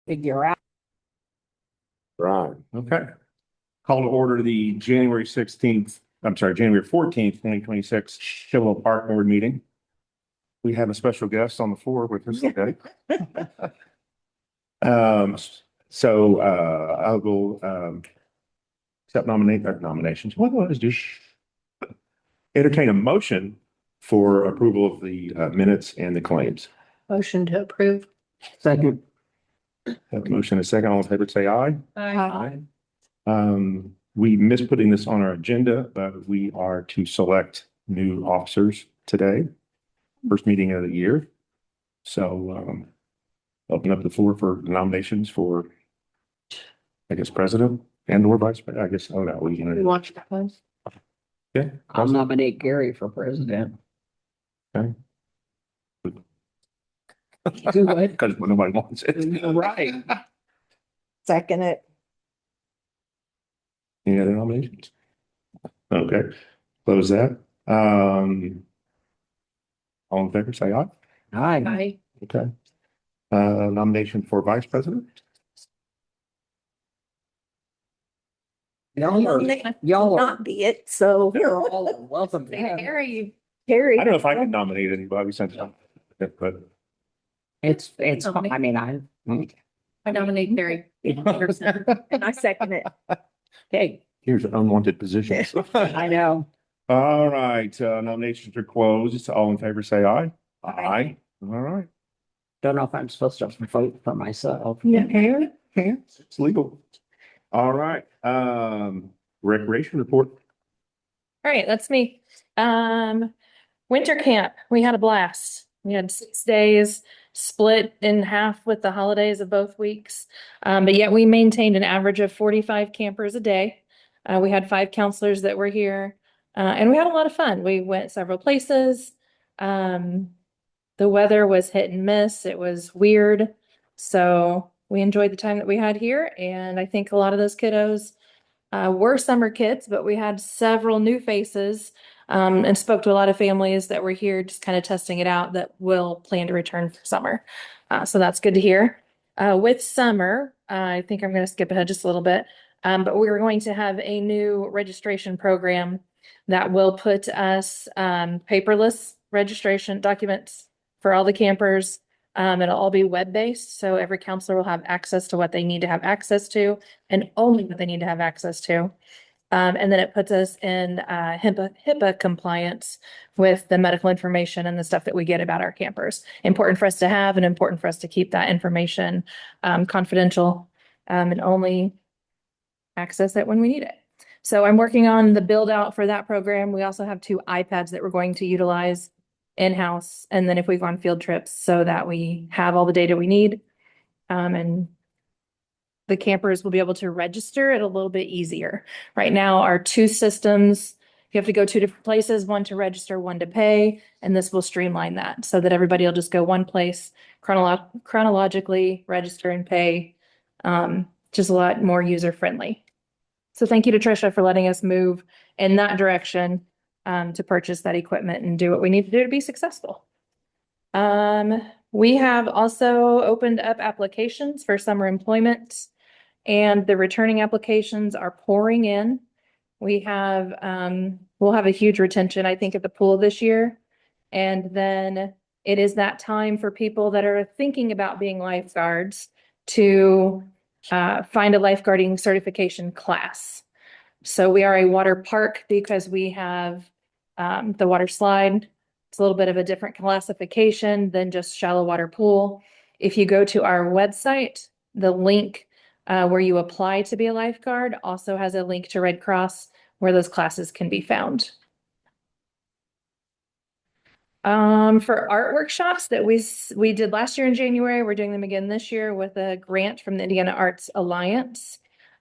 figure out. Right, okay. Call to order the January 16th, I'm sorry, January 14th, 2026 Chippewa Park Board meeting. We have a special guest on the floor with us today. Um, I'll go accept nominations. What do I do? Entertain a motion for approval of the minutes and the claims. Motion to approve. Second. Have a motion and a second. All in favor, say aye. Aye. We missed putting this on our agenda, but we are to select new officers today. First meeting of the year. So, open up the floor for nominations for, I guess, president and or vice president. I guess, oh no, we We can. want to close. Yeah. I'll nominate Gary for president. Okay. Do what? Because nobody wants it. Right. Second it. Any other nominations? Okay, close that. All in favor, say aye. Aye. Okay. Nomination for vice president? Y'all are, Not be it, so you're all welcome. Harry. I don't know if I can nominate anybody since, but It's fine. I mean, I nominate Harry. And I second it. okay, here's an unwanted position. I know. All right, nominations are closed. All in favor, say aye. Aye. All right, Don't know if I'm supposed to vote for myself. Yeah. it's legal. All right, recreation report. All right, that's me. Winter camp, we had a blast. We had 6 days split in half with the holidays of both weeks. But yet we maintained an average of 45 campers a day. We had 5 counselors that were here, and we had a lot of fun. We went several places. The weather was hit and miss. It was weird. So we enjoyed the time that we had here. And I think a lot of those kiddos were summer kids, but we had several new faces and spoke to a lot of families that were here just kind of testing it out that will plan to return for summer. So that's good to hear. With summer, I think I'm going to skip ahead just a little bit, but we're going to have a new registration program that will put us paperless registration documents for all the campers. It'll all be web-based, so every counselor will have access to what they need to have access to, and only what they need to have access to. And then it puts us in HIPAA compliance with the medical information and the stuff that we get about our campers. Important for us to have and important for us to keep that information confidential and only access it when we need it. So I'm working on the build out for that program. We also have 2 iPads that we're going to utilize in-house, and then if we go on field trips, so that we have all the data we need. And the campers will be able to register it a little bit easier. Right now, our 2 systems, you have to go 2 different places, one to register, one to pay, and this will streamline that so that everybody will just go one place, chronologically register and pay, just a lot more user-friendly. So thank you to Trisha for letting us move in that direction to purchase that equipment and do what we need to do to be successful. We have also opened up applications for summer employment, and the returning applications are pouring in. We'll have a huge retention, I think, at the pool this year. And then it is that time for people that are thinking about being lifeguards to find a lifeguarding certification class. So we are a water park because we have the water slide. It's a little bit of a different classification than just shallow water pool. If you go to our website, the link where you apply to be a lifeguard also has a link to Red Cross where those classes can be found. For art workshops that we did last year in January, we're doing them again this year with a grant from the Indiana Arts Alliance.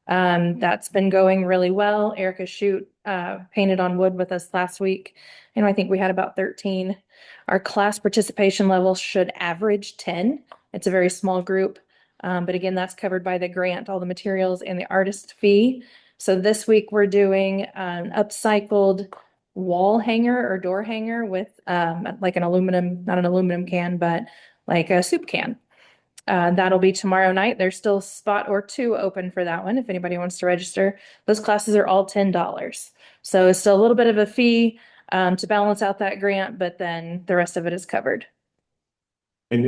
That's been going really well. Erica Shute painted on wood with us last week, and I think we had about 13. Our class participation level should average 10. It's a very small group, but again, that's covered by the grant, all the materials and the artist fee. So this week we're doing an upcycled wall hanger or door hanger with like an aluminum, not an aluminum can, but like a soup can. That'll be tomorrow night. There's still a spot or two open for that one if anybody wants to register. Those classes are all $10. So it's still a little bit of a fee to balance out that grant, but then the rest of it is covered. And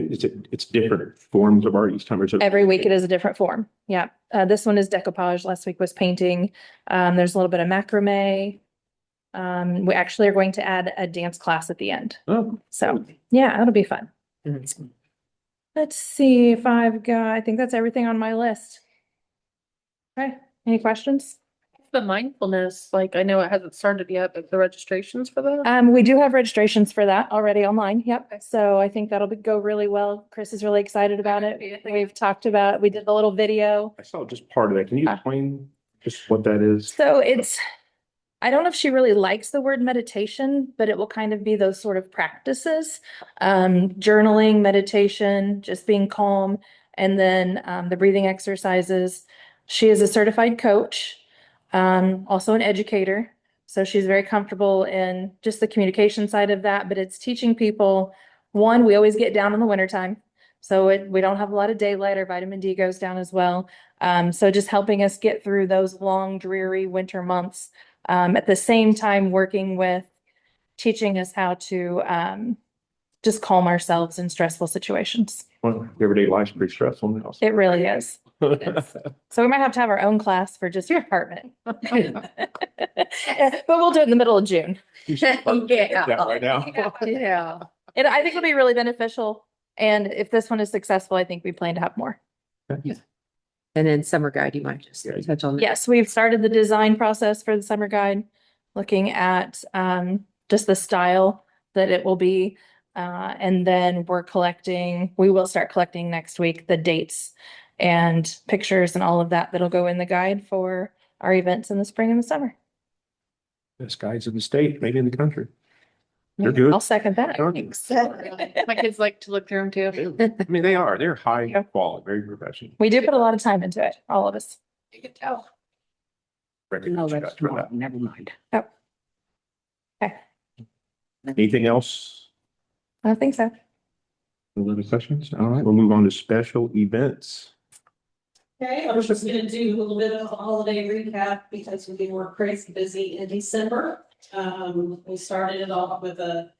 it's different forms of art each time. Every week it is a different form. Yeah. This one is decoupage. Last week was painting. There's a little bit of macrame. We actually are going to add a dance class at the end. Oh, So yeah, it'll be fun. Let's see if I think that's everything on my list. Okay, any questions? The mindfulness, like I know it hasn't started yet, but the registrations for that? We do have registrations for that already online. Yep. So I think go really well. Chris is really excited about it. We've talked about, we did the little video. I saw just part of that. Can you explain just what that is? So I don't know if she really likes the word meditation, but it will kind of be those sort of practices, journaling, meditation, just being calm, and then the breathing exercises. She is a certified coach, also an educator. So she's very comfortable in just the communication side of that, but it's teaching people, one, we always get down in the wintertime. So we don't have a lot of daylight, our vitamin D goes down as well. So just helping us get through those long, dreary winter months. At the same time, working with teaching us how to just calm ourselves in stressful situations. Well, everyday life's pretty stressful now. It really is. So we might have to have our own class for just your department. But we'll do it in the middle of June. Yeah, right now. Yeah. I think it'll be really beneficial. And if this one is successful, I think we plan to have more. And then summer guide, you might just touch on that. Yes, we've started the design process for the summer guide, looking at just the style that it will be. And then we will start collecting next week the dates and pictures and all of that that'll go in the guide for our events in the spring and the summer. Best guides in the state, maybe in the country. They're good. I'll second that. Thanks. My kids like to look through them too. I mean, they're high quality, very professional. We do put a lot of time into it, all of us. You can tell. No, Recognize you that's guys for tomorrow. that. Never mind. Okay, Anything else? I don't think so. No other questions? All right, we'll move on to special events. Okay, I was just gonna do a little bit of a holiday recap because we were crazy busy in December. We started it off with a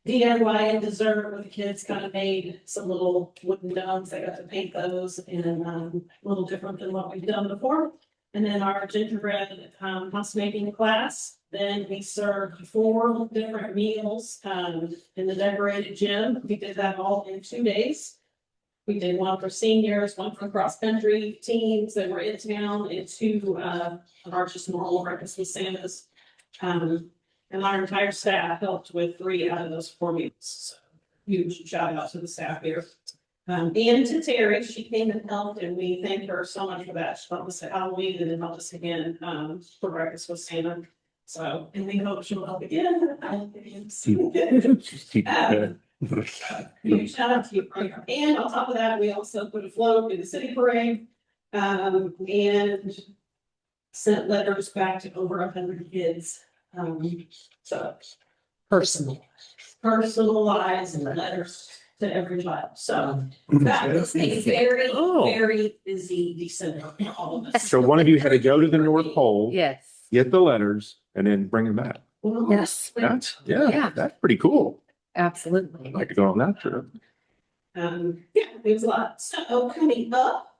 DIY and dessert where the kids kind of made some little wooden domes. They got to paint those and a little different than what we've done before. And then our gingerbread house making class. Then we served 4 different meals in the decorated gym. We did that all in 2 days. We did one for seniors, one for cross-country teams that were in town, and 2 of our just normal breakfast with Santas. And our entire staff helped with 3 out of those 4 meals. So huge shout out to the staff here. And to Terry, she came and helped, and we thank her so much for that. She helped us at Halloween and then helped us again for breakfast with Santa. So, and we hope she'll help again. Huge shout out to you. And on top of that, we also put a float in the city parade, and sent letters back to over 100 kids. So personalized letters to every child. So that was a very, very busy December for all of us. So one of you had to go to the North Pole, Yes. get the letters, and then bring them back. Yes. Yeah. That's pretty cool. Absolutely. I'd like to go on that trip. Yeah, there's a lot. So coming up,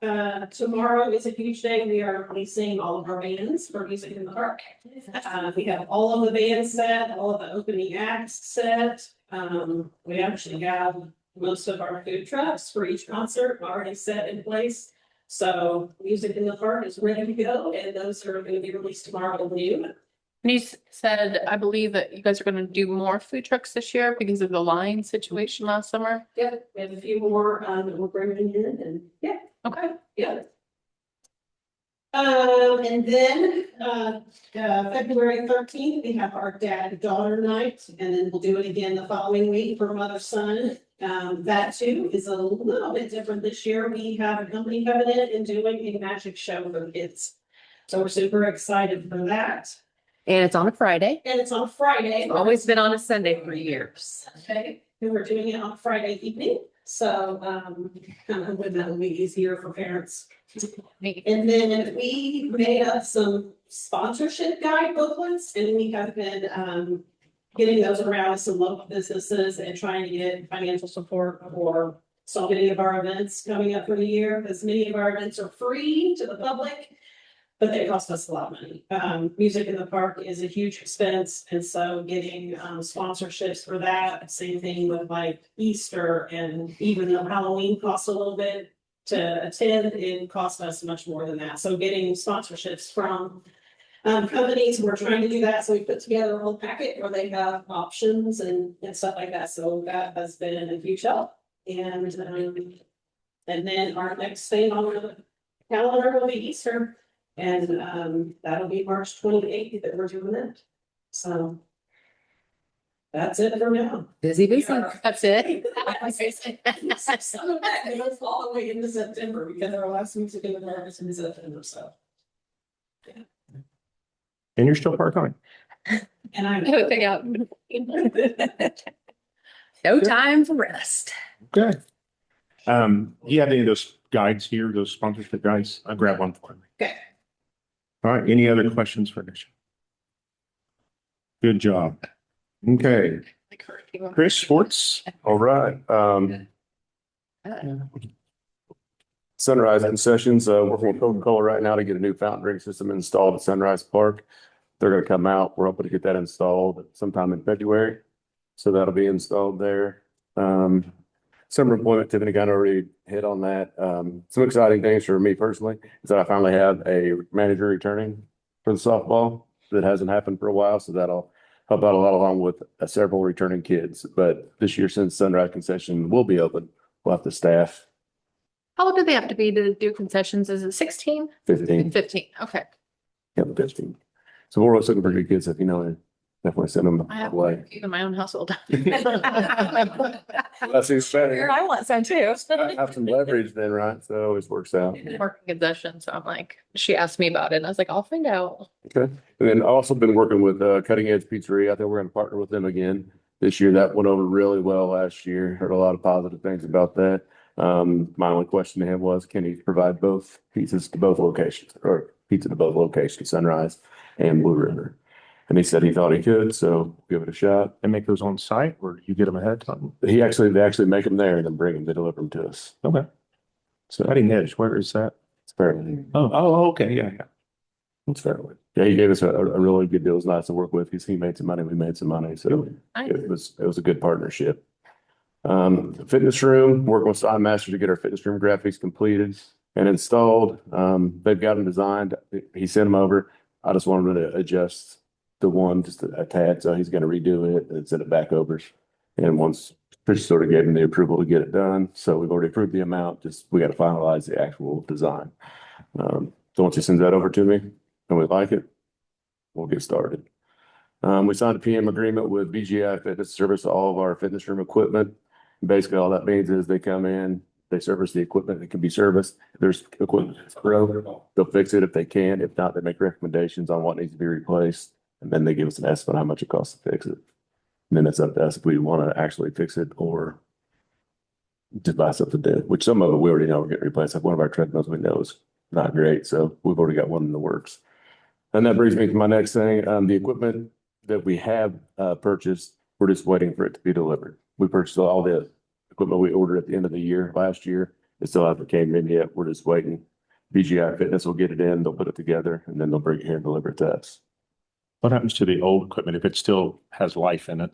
tomorrow is a huge day. We are releasing all of our bands for Music in the Park. We have all of the bands set, all of the opening acts set. We actually have most of our food trucks for each concert already set in place. So Music in the Park is ready to go, and those are going to be released tomorrow at noon. And you said, I believe that you guys are gonna do more food trucks this year because of the line situation last summer. Yeah, we have a few more that we're bringing in, and yeah. Okay. Yeah. And then, February 13th, we have our dad-daughter night, and then we'll do it again the following week for mother-son. That too is a little bit different this year. We have a company coming in and doing a magic show for kids. So we're super excited for that. And it's on a Friday. And it's on Friday. Always been on a Sunday for years. Okay, we were doing it on Friday evening. So, kind of hoping that will be easier for parents. And then we made up some sponsorship guide booklets and we have been, getting those around to some local businesses and trying to get financial support for so many of our events coming up for the year, because many of our events are free to the public, but they cost us a lot of money. Music in the park is a huge expense, and so getting sponsorships for that, same thing with like Easter, and even though Halloween costs a little bit to attend, it costs us much more than that. So getting sponsorships from companies, we're trying to do that, so we put together a whole packet where they have options and stuff like that, so that has been a huge help. And then our next thing on the calendar will be Easter, and that'll be March 28th that we're doing it. So that's it for now. Busy, busy. That's it. Some of that goes all the way into September, because our last music in the park is in September, so. And you're still part-time. And I'm. Everything out. No time for rest. Okay. Do you have any of those guides here, those sponsorship guides? I'll grab one for me. Okay. All right, any other questions for Nisha? Good job. Okay, Chris, sports? All right, Sunrise Concessions, working with Coca-Cola right now to get a new fountain drink system installed at Sunrise Park. They're gonna come out. We're hoping to get that installed sometime in February. So that'll be installed there. Summer employment, Tiffany kind of already hit on that. Some exciting things for me personally is that I finally have a manager returning for the softball. That hasn't happened for a while, so that'll help out a lot along with several returning kids. But this year, since Sunrise Concession will be open, we'll have to staff How old do they have to be to do concessions? Is it 16? 15. 15, okay. Yep, 15. So we're always looking for good kids if you know, definitely send them I have away. in my own household. That's even better. I want some too. I have some leverage then, right? So it always works out. Working concession, so I'm like, she asked me about it and I was like, I'll find out. Okay. And then also been working with Cutting Edge Pizzeria. I think we're going to partner with them again this year. That went over really well last year. Heard a lot of positive things about that. My only question to him was, can he provide both pizzas to both locations, or pizza to both locations, Sunrise and Blue River? And he said he thought he could, so give it a shot. And make those on site or you get them ahead of time? They actually make them there and then bring them, they deliver them to us. Okay. So Cutting Edge, where is that? it's fairly, Okay, yeah. it's fairly. Yeah, he gave us a really good deal. It was nice to work with because he made some money, we made some money, so it was a good partnership. Fitness room, working with Sign Master to get our fitness room graphics completed and installed. They've got them designed. He sent them over. I just wanted to adjust the one just a tad, so he's gonna redo it and send it back over. And once Trish sort of gave him the approval to get it done, so we've already approved the amount, just we gotta finalize the actual design. So once he sends that over to me and we like it, we'll get started. We signed a PM agreement with BGI Fitness to service all of our fitness room equipment. Basically, all that means is they come in, they service the equipment that can be serviced. If there's equipment that's broke, they'll fix it if they can. If not, they make recommendations on what needs to be replaced. And then they give us an estimate how much it costs to fix it. And then it's up to us if we want to actually fix it or just buy something new, which some of it we already know we're getting replaced. Like one of our treadmills we know is not great, so we've already got one in the works. And that brings me to my next thing. The equipment that we have purchased, we're just waiting for it to be delivered. We purchased all the equipment we ordered at the end of the year, last year. It still hasn't came in yet. We're just waiting. BGI Fitness will get it in, they'll put it together, and then they'll bring it here and deliver it to us. What happens to the old equipment if it still has life in it?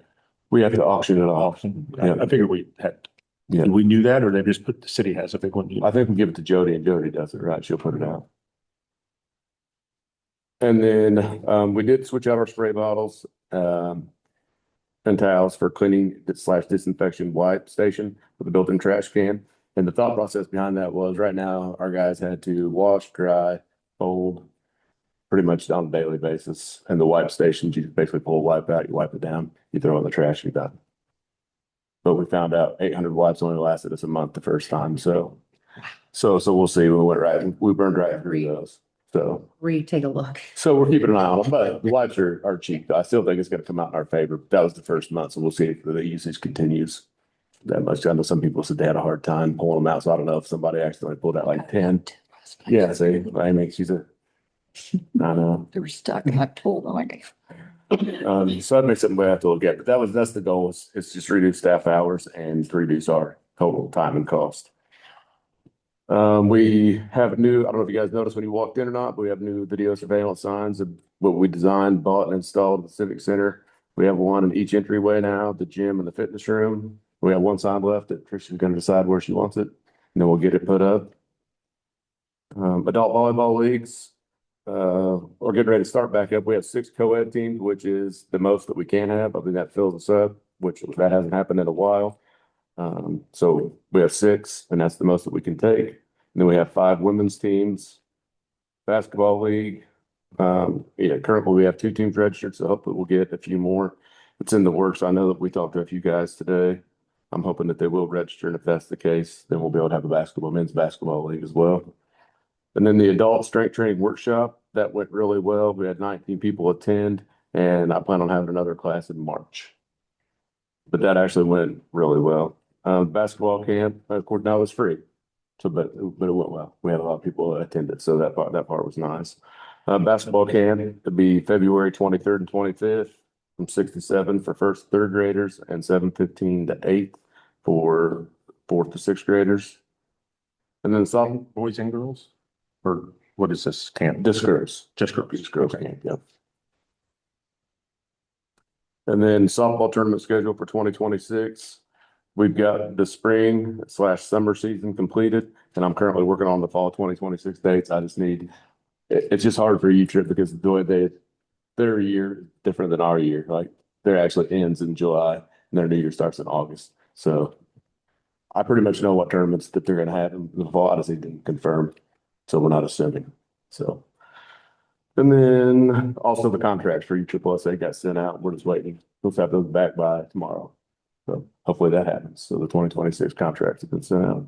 We have to auction it off. I figured we had, Yeah. we knew that, or they just put, the city has a big one. I think we give it to Jody and Jody does it, right? She'll put it out. And then we did switch out our spray bottles and towels for cleaning / disinfection wipe station with a built-in trash can. And the thought process behind that was right now our guys had to wash, dry, fold pretty much on a daily basis. And the wipe stations, you basically pull a wipe out, you wipe it down, you throw it in the trash, you're done. But we found out 800 wipes only lasted us a month the first time. So we'll see. We burned right through those. So Take a look. we're keeping an eye on them, but the wipes are cheap. I still think it's gonna come out in our favor. That was the first month, so we'll see if the usage continues. that much. I know some people said they had a hard time pulling them out, so I don't know if somebody accidentally pulled out like 10. Yeah, see, I mean, I know. They were stuck and I pulled them like. So that makes something we have to look at, but that's the goal is just reduce staff hours and reduce our total time and cost. We have a new, I don't know if you guys noticed when you walked in or not, but we have new video surveillance signs of what we designed, bought and installed at the Civic Center. We have one in each entryway now, the gym and the fitness room. We have one sign left that Tristan's going to decide where she wants it, and then we'll get it put up. Adult volleyball leagues, we're getting ready to start back up. We have 6 co-ed teams, which is the most that we can have. I think that fills us up, which that hasn't happened in a while. So we have 6, and that's the most that we can take. And then we have 5 women's teams, basketball league. Currently we have 2 teams registered, so hopefully we'll get a few more. It's in the works. I know that we talked to a few guys today. I'm hoping that they will register, and if that's the case, then we'll be able to have a men's basketball league as well. And then the adult strength training workshop, that went really well. We had 19 people attend, and I plan on having another class in March. But that actually went really well. Basketball camp, of course, now it's free. So, but it went well. We had a lot of people attended, so that part was nice. Basketball camp to be February 23rd and 25th from 6 to 7 for 1st and 3rd graders and 7:15 to 8 for 4th to 6th graders. And then some Boys and girls? Or what is this camp? just girls. Just girls. Just girls Okay. camp, yeah. And then softball tournament schedule for 2026. We've got the spring/summer season completed, and I'm currently working on the fall 2026 dates. I just need, it's just hard for U-Trip because the way their year is different than our year. Like their actually ends in July and their new year starts in August. So I pretty much know what tournaments that they're going to have in the fall. I just need to confirm. So we're not assuming. So, and then also the contracts for USSSA got sent out. We're just waiting. We'll have those back by tomorrow. So hopefully that happens. So the 2026 contracts have been sent out.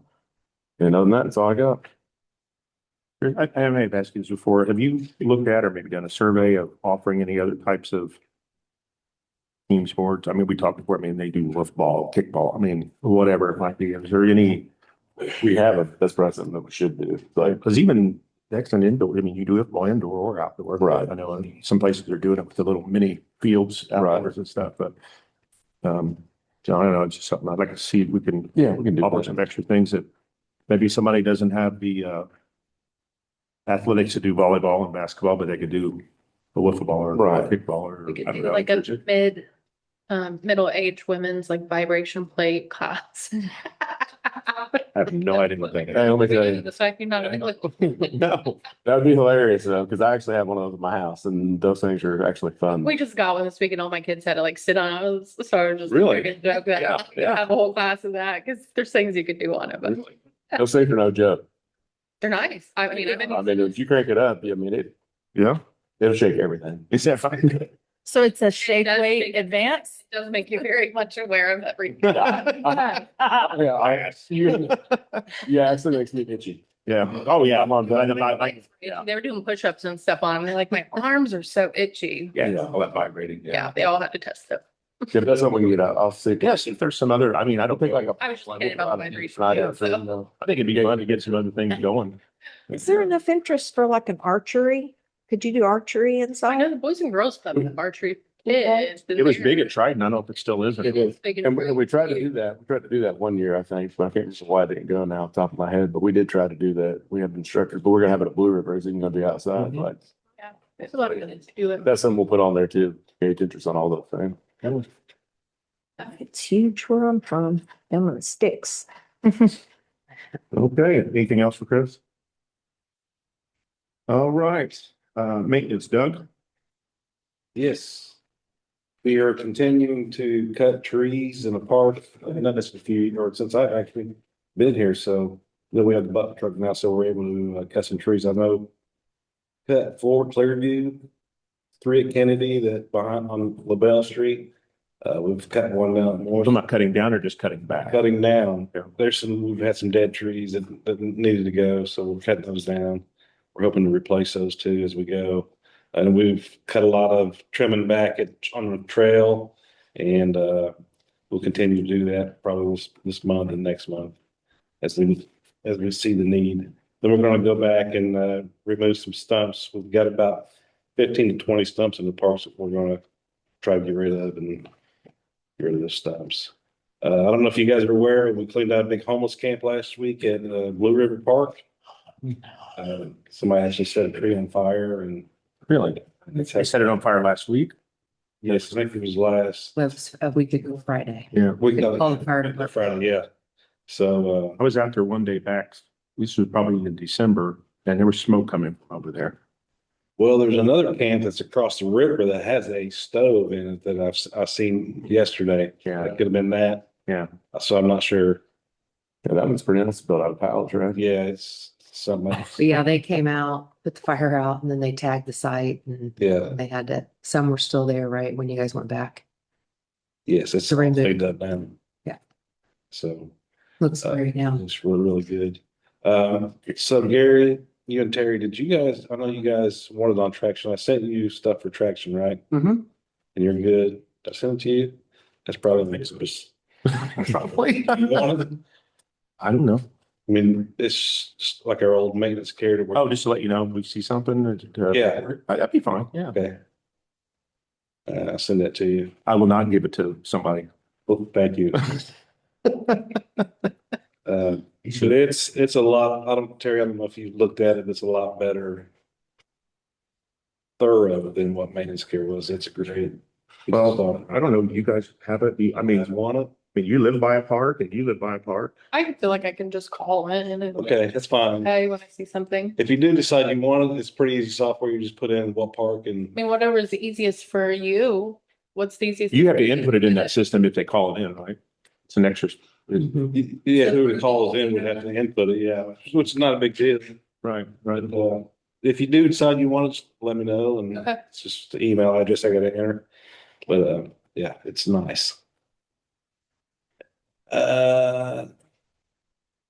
And other than that, that's all I got. I may have asked you this before. Have you looked at or maybe done a survey of offering any other types of team sports? I mean, we talked before, I mean, they do football, kickball, I mean, whatever it might be. Is there any, We haven't. That's probably something that we should do. Like, because even next and indoor, I mean, you do it all indoor or outdoor. Right. I know in some places they're doing it with the little mini fields outdoors and stuff, but so I don't know, it's just something I'd like to see if we can yeah, we can do offer that. some extra things that maybe somebody doesn't have the athletics to do volleyball and basketball, but they could do a wiffle ball or Right. kickball or. We could I don't do know. like a middle-aged women's like vibration plate class. I have no idea what that is. Hey, let me tell you. The fact you're not. No. That would be hilarious though, because I actually have one of those in my house and those things are actually fun. We just got one this week and all my kids had to like sit on it. I was sorry, just Really? freaking joke that Yeah, yeah. have a whole class of that because there's things you could do on it, but No safe or no joke. they're nice. I mean, If you crank it up, I mean, Yeah, it'll shake everything. is that fine? So it's a does shake shake- weight advance? it does make you very much aware of everything. Yeah, actually makes me itchy. Yeah, oh, yeah. I'm on that. They were doing push-ups and stuff on them. They're like, my arms are so itchy. Yeah, all that vibrating, Yeah, they all had to test it. If that's something we can get out, I'll see. Yes, if there's some other, I mean, I don't think like, I was just kidding about the vibration. I too, so. I think it'd be fun to get some other things going. Is there enough interest for like an archery? Could you do archery I inside? know the Boys and Girls Club have archery. Okay. It was big at Triton. I don't know if it still is. or It not. is. And we tried to do that. We tried to do that one year, I think, but I can't remember why I didn't go now off the top of my head, but we did try to do that. We have instructors, but we're gonna have it at Blue River. It's even gonna be outside, Mhm. like, Yeah, there's a lot of minutes to do it. that's something we'll put on there too. Gauge interest on all those things. It's huge where I'm from, them are the sticks. Okay, anything else for Chris? All right, maintenance, Doug? Yes. We are continuing to cut trees in the park. I've done this a few, or since I've actually been here, so then we have the bucket truck now, so we're able to cut some trees. I know. Cut 4 Clearview, 3 at Kennedy, that behind on LaBelle Street. We've cut one down more. I'm not cutting down or just cutting back. Cutting down. Yeah. We've had some dead trees that needed to go, so we're cutting those down. We're hoping to replace those too as we go. And we've cut a lot of trimming back on the trail and we'll continue to do that probably this month and next month as we see the need. Then we're gonna go back and remove some stumps. We've got about 15 to 20 stumps in the parks that we're gonna try to get rid of and get rid of the stumps. I don't know if you guys are aware, we cleaned out a big homeless camp last week at Blue River Park. Somebody actually set a tree on fire and Really? They set it on fire last week? yes, I think it was last Was a week ago Friday. Yeah. week. Call the fire department. Friday, yeah. So, I was out there one day back, this was probably in December, and there was smoke coming from over there. well, there's another camp that's across the river that has a stove in it that I've seen yesterday. Yeah. It could have been that. Yeah. So I'm not sure. Yeah, that one's pretty nice, built out of pallets, right? Yeah, it's something else. But yeah, they came out, put the fire out, and then they tagged the site and Yeah, they had to, some were still there, right, when you guys went back. yes, it's The rainbow. cleaned up now. Yeah. So Looks great now. it's really, really good. So Gary, you and Terry, did you guys, I know you guys wanted on traction. I sent you stuff for traction, right? Mhm. And you're good. I sent it to you. That's probably makes it. Probably. You want it? I don't know. I mean, it's just like our old maintenance carrier. Oh, just to let you know, if we see something. Yeah. That'd be fine, yeah. Okay. I'll send that to you. I will not give it to somebody. Well, thank you. But it's a lot, Terry, I don't know if you looked at it, it's a lot better. Thorough than what maintenance care was. It's great. Well, I don't know, you guys have it, I mean, Want it? you live by a park and you live by a park. I feel like I can just call in and. Okay, that's fine. Hey, when I see something. If you do decide you want it, it's pretty easy software. You just put in what park I and mean, whatever is the easiest for you. What's the easiest? You have to input it in that system if they call it in, right? It's an extra, yeah, whoever calls in would have to input it, yeah, which is not a big deal. right, right. If you do decide you want it, just let me know and Okay. it's just the email address I gotta enter. But yeah, it's nice.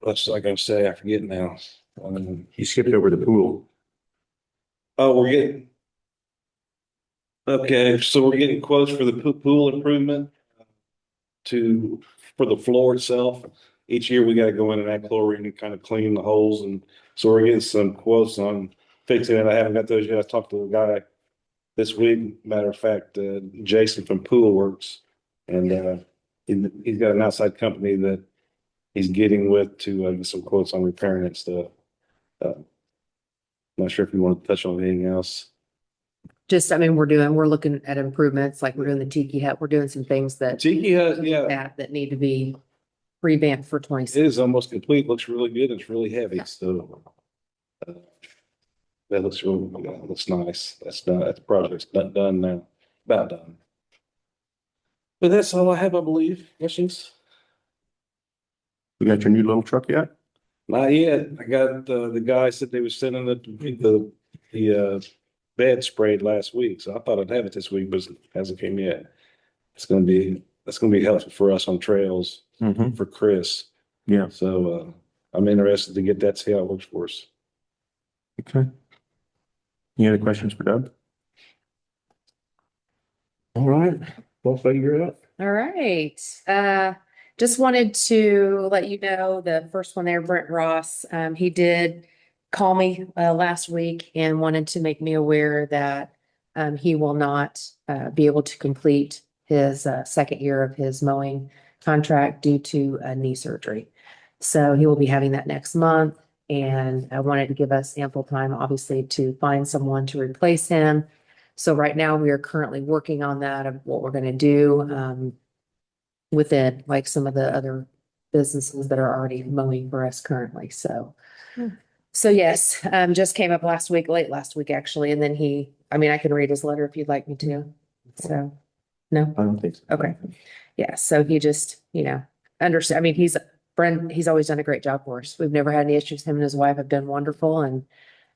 What's I gonna say? I forget now. You skipped over the pool. Oh, we're getting. Okay, so we're getting quotes for the pool improvement for the floor itself. Each year we gotta go in and add chlorine and kind of clean the holes, and so we're getting some quotes on fixing it. I haven't got those yet. I talked to a guy this week, matter of fact, Jason from Pool Works. And he's got an outside company that he's getting with to get some quotes on repairing that stuff. Not sure if you want to touch on anything else. Just, I mean, we're looking at improvements, like we're doing the Tiki Hut, we're doing some things that Tiki Hut, yeah, that need to be revamped for it 26. is almost complete. Looks really good. It's really heavy, so. That looks looks nice. That's done. That project's done now, about done. But that's all I have, I believe. Questions? You got your new little truck yet? Not yet. I got, the guy said they was sending the bed sprayed last week, so I thought I'd have it this week, but it hasn't came yet. That's gonna be helpful for us on trails Mm-hmm. for Chris. Yeah. So, I'm interested to get that, see how it works for us. Okay. Any other questions for Doug? All right, well, figure it out. All right, just wanted to let you know, the first one there, Brent Ross, he did call me, last week and wanted to make me aware that, he will not, be able to complete his, second year of his mowing contract due to a knee surgery. So he will be having that next month. And I wanted to give us ample time, obviously, to find someone to replace him. So right now we are currently working on that of what we're gonna do, within like some of the other businesses that are already mowing for us currently. So, so yes, just came up last week, late last week, actually. And then I mean, I can read his letter if you'd like me to. So, no? I don't think so. Okay. Yeah, so he just, understand, I mean, he's always done a great job for us. We've never had any issues. Him and his wife have done wonderful, and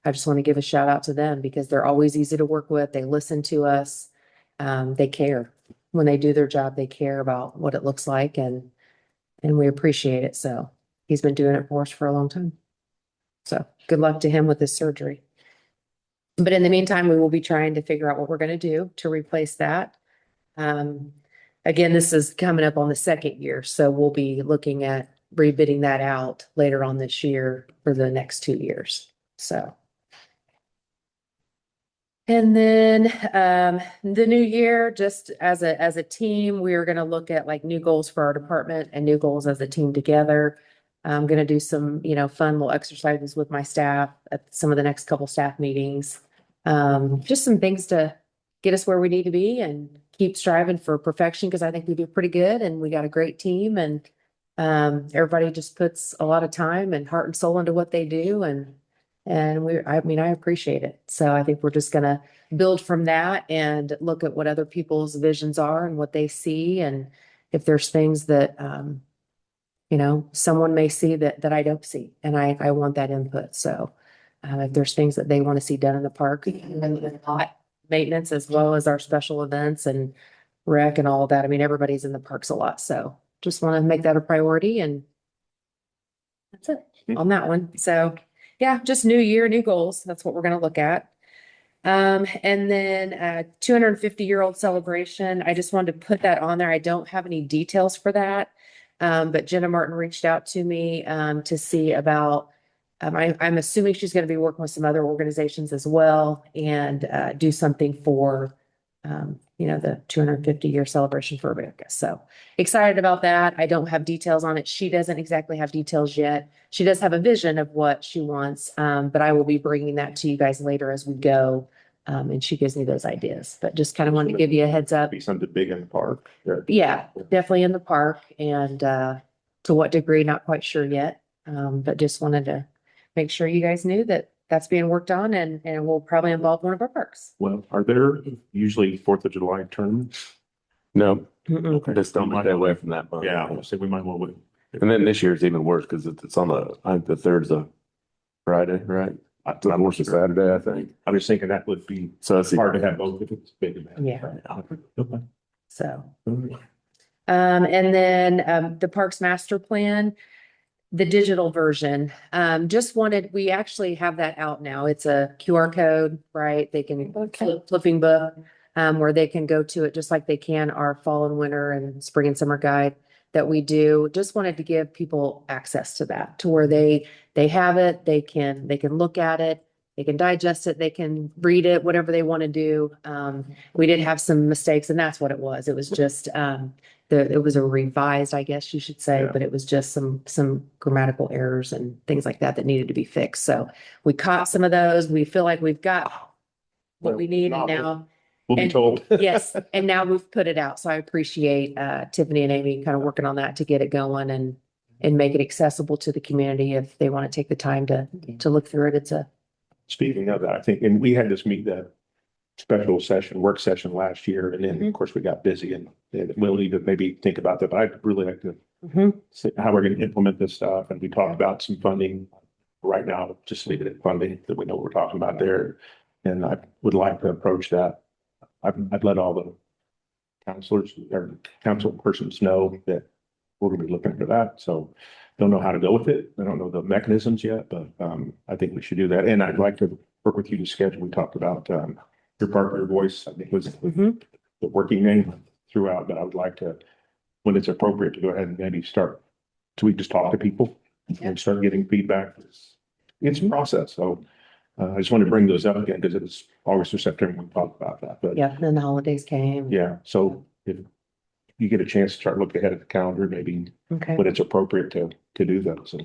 I just want to give a shout out to them because they're always easy to work with. They listen to us. They care. When they do their job, they care about what it looks like, and we appreciate it. So he's been doing it for us for a long time. So good luck to him with his surgery. But in the meantime, we will be trying to figure out what we're going to do to replace that. again, this is coming up on the second year, so we'll be looking at rebidding that out later on this year for the next 2 years. So. And then the new year, just as a team, we are going to look at like new goals for our department and new goals as a team together. I'm going to do some, fun little exercises with my staff at some of the next couple staff meetings. Just some things to get us where we need to be and keep striving for perfection, because I think we do pretty good and we got a great team, and everybody just puts a lot of time and heart and soul into what they do, and I appreciate it. So I think we're just gonna build from that and look at what other people's visions are and what they see. And if there's things that, someone may see that I don't see, and I want that input. So if there's things that they want to see done in the park, and lot maintenance, as well as our special events and rec and all of that. I mean, everybody's in the parks a lot. So just want to make that a priority, and that's it on that one. So yeah, just new year, new goals. That's what we're going to look at. And then 250-year-old celebration. I just wanted to put that on there. I don't have any details for that. But Jenna Martin reached out to me to see about, I'm assuming she's going to be working with some other organizations as well, and do something for, the 250-year celebration for America. So excited about that. I don't have details on it. She doesn't exactly have details yet. She does have a vision of what she wants, but I will be bringing that to you guys later as we go. And she gives me those ideas, but just kind of wanted to give you a heads up. Be something big in the park. Yeah, definitely in the park, and to what degree, not quite sure yet. But just wanted to make sure you guys knew that that's being worked on, and we'll probably involve one of our parks. Well, are there usually 4th of July tournaments? No, Mm-mm. just don't stay away from that month. Yeah, so we might want to. And then this year it's even worse because it's on I think the third's a Friday, right? Not worse than Saturday, I think. I was thinking that would be So it's hard to have both if it's big event. Yeah. Okay. So, and then the Parks Master Plan, the digital version, we actually have that out now. It's a QR code, right? They can flipping book, where they can go to it just like they can our fall and winter and spring and summer guide that we do. Just wanted to give people access to that, to where they have it, they can look at it, they can digest it, they can read it, whatever they want to do. We did have some mistakes, and that's what it was. It was just, it was a revised, I guess you should say, Yeah. but it was just some grammatical errors and things like that needed to be fixed. So we caught some of those. We feel like we've got what we need, and now. We'll be And- told. Yes, and now we've put it out. So I appreciate Tiffany and Amy kind of working on that to get it going and make it accessible to the community if they want to take the time to look through it. Speaking of that, I think, and we had this special session, work session last year, and then of course we got busy, and we'll need to maybe think about that, but I'd really like to see how we're going to implement this stuff. And we talked about some funding right now, just leave it at funding, that we know what we're talking about there. And I would like to approach that. I've let all the counselors or council persons know that we're going to be looking for that. So don't know how to go with it. I don't know the mechanisms yet, but I think we should do that. And I'd like to work with you to schedule. We talked about your partner, your voice, I think was the working name throughout, but I would like to, when it's appropriate, to go ahead and maybe start. So we just talk to people and start getting feedback. It's a process. So I just wanted to bring those up again because it was August or September when we talked about that, but Yeah, then the holidays came. yeah. So if you get a chance to start looking ahead at the calendar, maybe Okay. when it's appropriate to do that. So I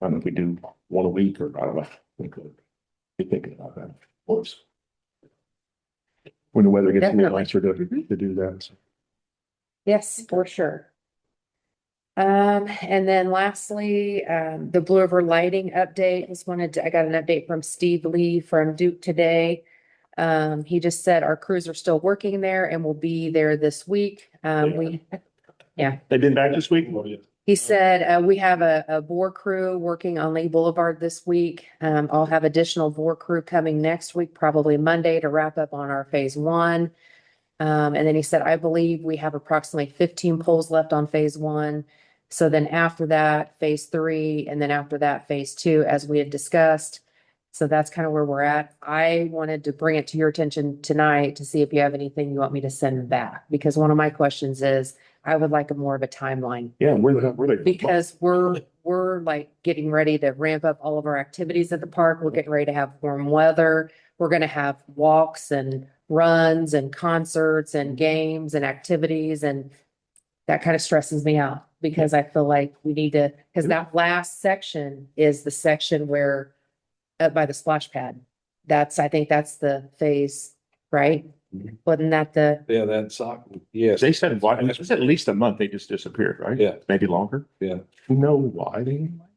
don't know if we do one a week, or I don't know. We could be thinking about that. Of course. When the weather gets a little Definitely. nicer to do that. So. Yes, for sure. And then lastly, the Blue River lighting update. I got an update from Steve Lee from Duke today. He just said our crews are still working there and will be there this week. They've been back this week? He said, we have a bore crew working on Lee Boulevard this week. I'll have additional bore crew coming next week, probably Monday, to wrap up on our phase 1. And then he said, I believe we have approximately 15 poles left on phase 1. So then after that, phase 3, and then after that, phase 2, as we had discussed. So that's kind of where we're at. I wanted to bring it to your attention tonight to see if you have anything you want me to send back. Because one of my questions is, I would like a more of a timeline. Yeah, where they? Because we're like getting ready to ramp up all of our activities at the park. We're getting ready to have warm weather. We're gonna have walks and runs and concerts and games and activities, and that kind of stresses me out because I feel like we need to, because that last section is the section where by the splash pad. I think that's the phase, right? Mhm. Wasn't that the, Yeah, that sock, yes. They said, why, it was at least a month, they just disappeared, right? Yeah. Maybe longer. Yeah. You know why?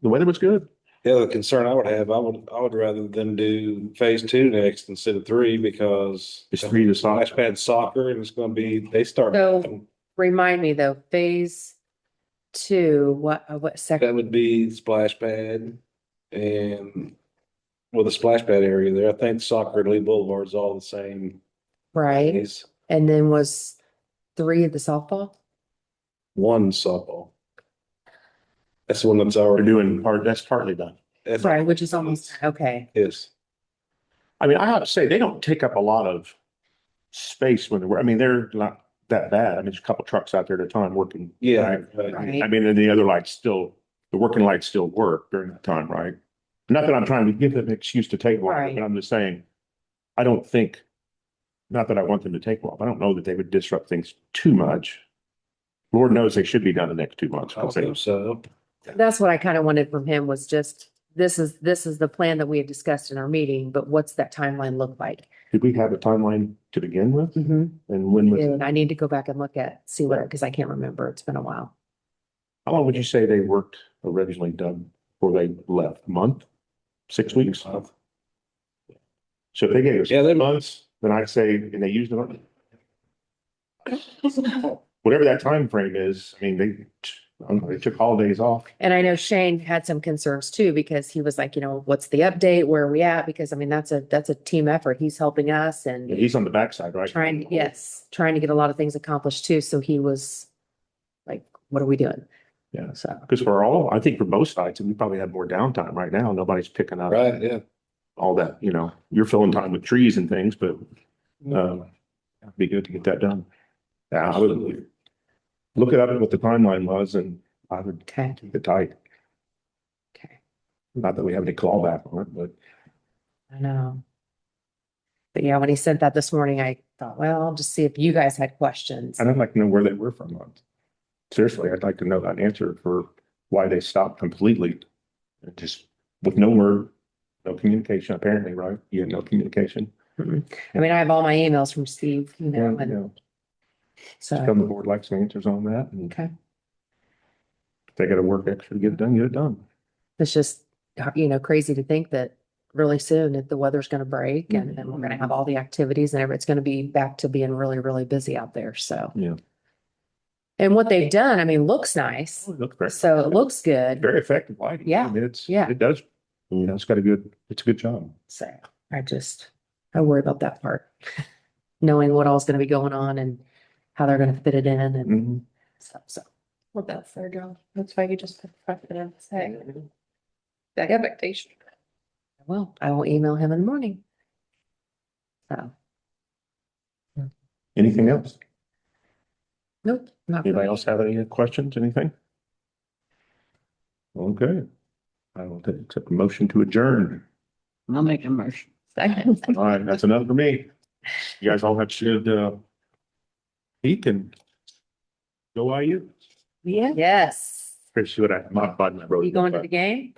The weather was good. Yeah, the concern I would have, I would rather them do phase two next instead of three because It's 3 to splash soccer. pad soccer and it's gonna be, they start. So- remind me though, phase two, what second? That would be splash pad and well, the splash pad area there, I think soccer and Lee Boulevard is all the same. Right? phase. And then was 3 the softball? One softball. That's the one that's They're already doing part, that's partly done. that's- Right, which is almost, okay. Yes. I mean, I have to say, they don't take up a lot of space when they're, I mean, they're not that bad. I mean, there's a couple trucks out there at a time working. Yeah. right? right. Right. I mean, and the other lights still, the working lights still work during that time, right? Not that I'm trying to give them an excuse to take longer, Right. but I'm just saying, I don't think, not that I want them to take long, I don't know that they would disrupt things too much. Lord knows they should be done the next 2 months. I 'cause they- hope so. That's what I kind of wanted from him was just, this is the plan that we had discussed in our meeting, but what's that timeline look like? Did we have a timeline to begin with? Mhm. And when was, And I need to go back and look at, see what, because I can't remember. It's been a while. how long would you say they worked originally done before they left? A month? 6 weeks? So if they gave us Yeah, they- months, then I'd say, and they used it. Whatever that time frame is, I mean, I don't know, they took holidays off. And I know Shane had some concerns too, because he was like, what's the update? Where are we at? Because I mean, that's a team effort. He's helping us and He's on the backside, right? trying to get a lot of things accomplished too. So he was like, what are we doing? Yeah. So, Because I think for both sides, we probably have more downtime right now. Nobody's picking up Right, yeah. all that, you're filling time with trees and things, but it'd be good to get that done. Yeah, I would look it up what the timeline was and I would okay, keep it tight. okay. Not that we have any clawback on it, but I know. But yeah, when he sent that this morning, I thought, well, I'll just see if you guys had questions. I'd like to know where they were for a month. Seriously, I'd like to know that answer for why they stopped completely. Just with no word, no communication, apparently, right? You had no communication. I mean, I have all my emails from Steve, And, and so, come the board likes some answers on that. And okay. if they gotta work extra to get it done, get it done. It's just, crazy to think that really soon if the weather's gonna break and then we're gonna have all the activities and it's gonna be back to being really, really busy out there, so. Yeah. And what they've done, I mean, looks nice, It looks great. so it looks good, Very effective lighting. Yeah, I mean, yeah. It does, it's got it's a good job. so I worry about that part. Knowing what all's gonna be going on and how they're gonna fit it in and Mhm. stuff, so. Well, that's their job. That's why you just put it in, say, the expectation. Well, I will email him in the morning. So, Anything else? nope, not Anybody really. else have any questions, anything? Okay. I will accept a motion to adjourn. I'll make a motion. Second. All right, that's enough for me. You guys all have good, peek and go IU. Yes. Pretty sure I modified my road. You going to the game?